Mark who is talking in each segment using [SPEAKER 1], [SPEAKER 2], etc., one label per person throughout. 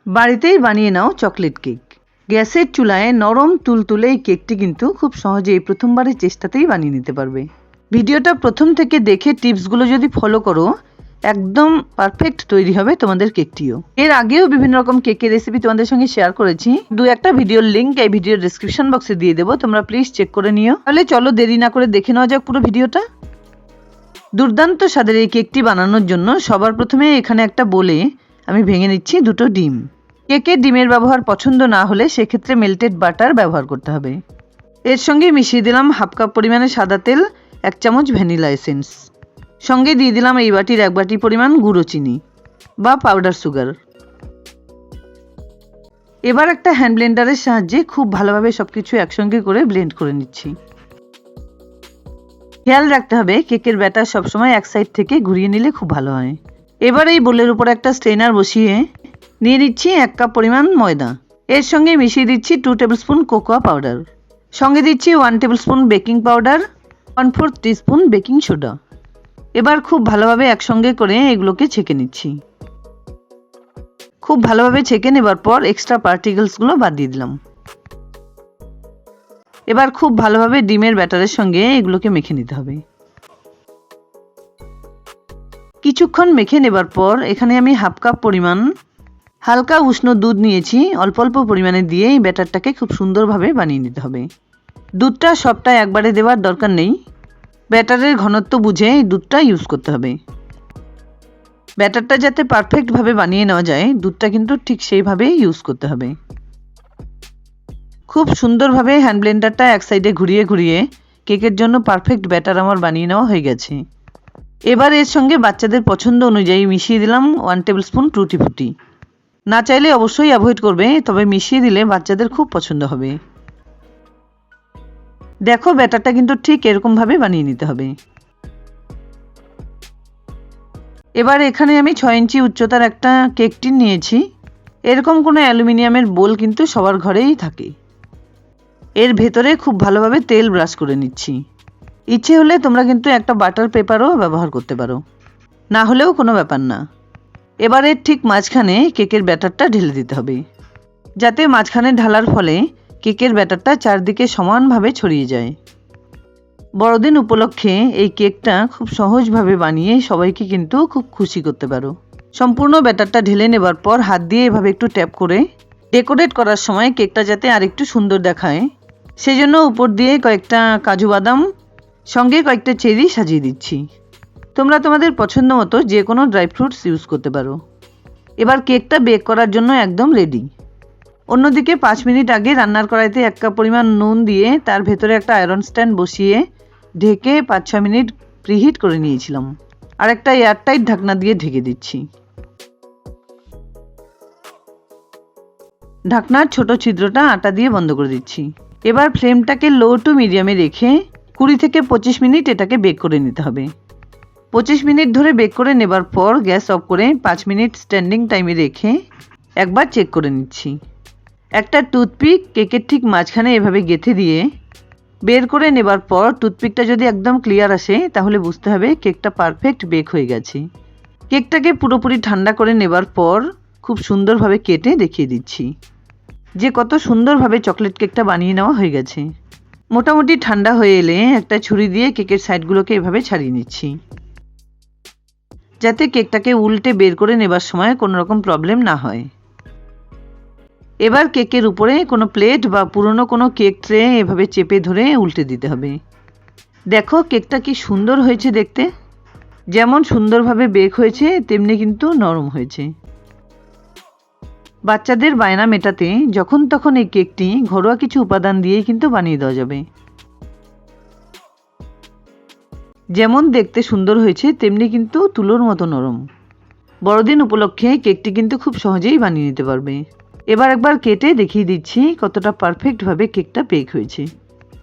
[SPEAKER 1] বাড়িতেই বানিয়ে নাও chocolate cake. গ্যাসের চুলায় নরম তুলতুলে এই কেকটি কিন্তু খুব সহজেই প্রথমবারের চেষ্টাতেই বানিয়ে নিতে পারবে। ভিডিওটা প্রথম থেকে দেখে টিপসগুলো যদি ফলো করো, একদম পারফেক্ট তৈরি হবে তোমাদের কেকটিও। এর আগেও বিভিন্ন রকম কেকের রেসিপি তোমাদের সঙ্গে শেয়ার করেছি, দু একটা ভিডিওর লিঙ্ক এই ভিডিওর ডেসক্রিপশন বক্সে দিয়ে দেবো, তোমরা প্লিজ চেক করে নিও। তাহলে চলো দেরি না করে দেখে নেওয়া যাক পুরো ভিডিওটা। দুর্দান্ত স্বাদের এই কেকটি বানানোর জন্য সবার প্রথমে এখানে একটা বোলে আমি ভেঙে নিচ্ছি দুটো ডিম। কেকে ডিমের ব্যবহার পছন্দ না হলে সেক্ষেত্রে মেল্টেড বাটার ব্যবহার করতে হবে। এর সঙ্গে মিশিয়ে দিলাম হাফ কাপ পরিমাণে সাদা তেল, 1 চামচ ভ্যানিলা এসেন্স, সঙ্গে দিয়ে দিলাম এই বাটির 1 বাটি পরিমাণ গুঁড়ো চিনি বা পাউডার সুগার। এবার একটা হ্যান্ড ব্লেন্ডারের সাহায্যে খুব ভালোভাবে সবকিছু একসঙ্গে করে ব্লেন্ড করে নিচ্ছি। খেয়াল রাখতে হবে কেকের ব্যাটার সবসময় এক সাইড থেকে ঘুরিয়ে নিলে খুব ভালো হয়। এবার এই বোলের উপর একটা স্ট্রেনার বসিয়ে নিয়ে নিচ্ছি 1 কাপ পরিমাণ ময়দা। এর সঙ্গে মিশিয়ে দিচ্ছি 2 টেবিল স্পুন কোকোয়া পাউডার, সঙ্গে দিচ্ছি 1 table spoon baking powder, 1/4 teaspoon baking soda. এবার খুব ভালোভাবে একসঙ্গে করে এগুলোকে ছেঁকে নিচ্ছি। খুব ভালোভাবে ছেঁকে নেবার পর এক্সট্রা পার্টিকেলসগুলো বাদ দিয়ে দিলাম। এবার খুব ভালোভাবে ডিমের ব্যাটারের সঙ্গে এগুলোকে মেখে নিতে হবে। কিছুক্ষণ মেখে নেবার পর এখানে আমি হাফ কাপ পরিমাণ হালকা উষ্ণ দুধ নিয়েছি, অল্প অল্প পরিমাণে দিয়ে এই ব্যাটারটাকে খুব সুন্দরভাবে বানিয়ে নিতে হবে। দুধটা সবটা একবারে দেওয়ার দরকার নেই, ব্যাটারের ঘনত্ব বুঝে এই দুধটা ইউজ করতে হবে। ব্যাটারটা যাতে পারফেক্টভাবে বানিয়ে নেওয়া যায়, দুধটা কিন্তু ঠিক সেইভাবে ইউজ করতে হবে। খুব সুন্দরভাবে হ্যান্ড ব্লেন্ডারটা এক সাইডে ঘুরিয়ে ঘুরিয়ে কেকের জন্য পারফেক্ট ব্যাটার আমার বানিয়ে নেওয়া হয়ে গেছে। এবার এর সঙ্গে বাচ্চাদের পছন্দ অনুযায়ী মিশিয়ে দিলাম 1 টেবিল স্পুন টুটি ফুটি। না চাইলে অবশ্যই অ্যাভয়েড করবে, তবে মিশিয়ে দিলে বাচ্চাদের খুব পছন্দ হবে। দেখো ব্যাটারটা কিন্তু ঠিক এরকমভাবে বানিয়ে নিতে হবে। এবার এখানে আমি 6 ইঞ্চি উচ্চতার একটা কেক টিন নিয়েছি। এরকম কোনো অ্যালুমিনিয়ামের বোল কিন্তু সবার ঘরেই থাকে। এর ভেতরে খুব ভালোভাবে তেল ব্রাশ করে নিচ্ছি। ইচ্ছে হলে তোমরা কিন্তু একটা বাটার পেপারও ব্যবহার করতে পারো, না হলেও কোনো ব্যাপার না। এবার এর ঠিক মাঝখানে কেকের ব্যাটারটা ঢেলে দিতে হবে, যাতে মাঝখানে ঢালার ফলে কেকের ব্যাটারটা চারদিকে সমানভাবে ছড়িয়ে যায়। বড়দিন উপলক্ষে এই কেকটা খুব সহজভাবে বানিয়ে সবাইকে কিন্তু খুব খুশি করতে পারো। সম্পূর্ণ ব্যাটারটা ঢেলে নেবার পর হাত দিয়ে এভাবে একটু ট্যাপ করে ডেকোরেট করার সময় কেকটা যাতে আরেকটু সুন্দর দেখায়, সেজন্য উপর দিয়ে কয়েকটা কাজু বাদাম সঙ্গে কয়েকটা চেরি সাজিয়ে দিচ্ছি। তোমরা তোমাদের পছন্দ মতো যে কোনো ড্রাই ফ্রুটস ইউজ করতে পারো। এবার কেকটা বেক করার জন্য একদম রেডি। অন্যদিকে 5 মিনিট আগে রান্নার কড়াইতে 1 কাপ পরিমাণ নুন দিয়ে তার ভেতরে একটা আয়রন স্ট্যান্ড বসিয়ে ঢেকে 5-6 মিনিট প্রিহিট করে নিয়েছিলাম। আর একটা এয়ারটাইট ঢাকনা দিয়ে ঢেকে দিচ্ছি। ঢাকনার ছোট ছিদ্রটা আটা দিয়ে বন্ধ করে দিচ্ছি। এবার ফ্লেমটাকে লো টু মিডিয়ামে রেখে 20 থেকে 25 মিনিট এটাকে বেক করে নিতে হবে। 25 মিনিট ধরে বেক করে নেবার পর গ্যাস অফ করে 5 মিনিট স্ট্যান্ডিং টাইমে রেখে একবার চেক করে নিচ্ছি। একটা টুথপিক কেকের ঠিক মাঝখানে এভাবে গেঁথে দিয়ে বের করে নেবার পর টুথপিকটা যদি একদম ক্লিয়ার আসে, তাহলে বুঝতে হবে কেকটা পারফেক্ট বেক হয়ে গেছে। কেকটাকে পুরোপুরি ঠান্ডা করে নেবার পর খুব সুন্দরভাবে কেটে দেখিয়ে দিচ্ছি যে কত সুন্দরভাবে চকলেট কেকটা বানিয়ে নেওয়া হয়ে গেছে। মোটামুটি ঠান্ডা হয়ে এলে একটা ছুরি দিয়ে কেকের সাইডগুলোকে এভাবে ছাড়িয়ে নিচ্ছি, যাতে কেকটাকে উল্টে বের করে নেবার সময় কোনো রকম প্রবলেম না হয়। এবার কেকের উপরে কোনো প্লেট বা পুরনো কোনো কেক ট্রে এভাবে চেপে ধরে উল্টে দিতে হবে। দেখো কেকটা কি সুন্দর হয়েছে দেখতে। যেমন সুন্দরভাবে বেক হয়েছে তেমনি কিন্তু নরম হয়েছে। বাচ্চাদের বায়না মেটাতে যখন তখন এই কেকটি ঘরোয়া কিছু উপাদান দিয়েই কিন্তু বানিয়ে দেওয়া যাবে। যেমন দেখতে সুন্দর হয়েছে তেমনি কিন্তু তুলোর মতো নরম। বড়দিন উপলক্ষে কেকটি কিন্তু খুব সহজেই বানিয়ে নিতে পারবে। এবার একবার কেটে দেখিয়ে দিচ্ছি কতটা পারফেক্টভাবে কেকটা বেক হয়েছে।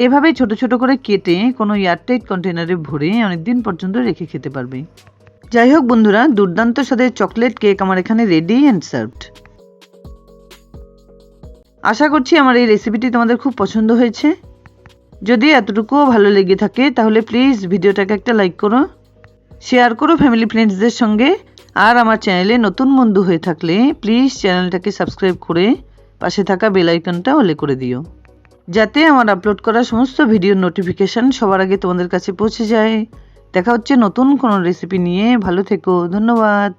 [SPEAKER 1] এভাবে ছোট ছোট করে কেটে কোনো এয়ারটাইট কন্টেনারে ভরে অনেকদিন পর্যন্ত রেখে খেতে পারবে। যাই হোক বন্ধুরা, দুর্দান্ত স্বাদের চকলেট কেক আমার এখানে রেডি অ্যান্ড সার্ভড। আশা করছি আমার এই রেসিপিটি তোমাদের খুব পছন্দ হয়েছে। যদি এতটুকুও ভালো লেগে থাকে তাহলে প্লিজ ভিডিওটাকে একটা লাইক করো, শেয়ার করো ফ্যামিলি ফ্রেন্ডসদের সঙ্গে, আর আমার চ্যানেলে নতুন বন্ধু হয়ে থাকলে প্লিজ চ্যানেলটাকে সাবস্ক্রাইব করে পাশে থাকা বেল আইকনটা অলে করে দিও, যাতে আমার আপলোড করা সমস্ত ভিডিওর নোটিফিকেশন সবার আগে তোমাদের কাছে পৌঁছে যায়। দেখা হচ্ছে নতুন কোনো রেসিপি নিয়ে। ভালো থেকো, ধন্যবাদ।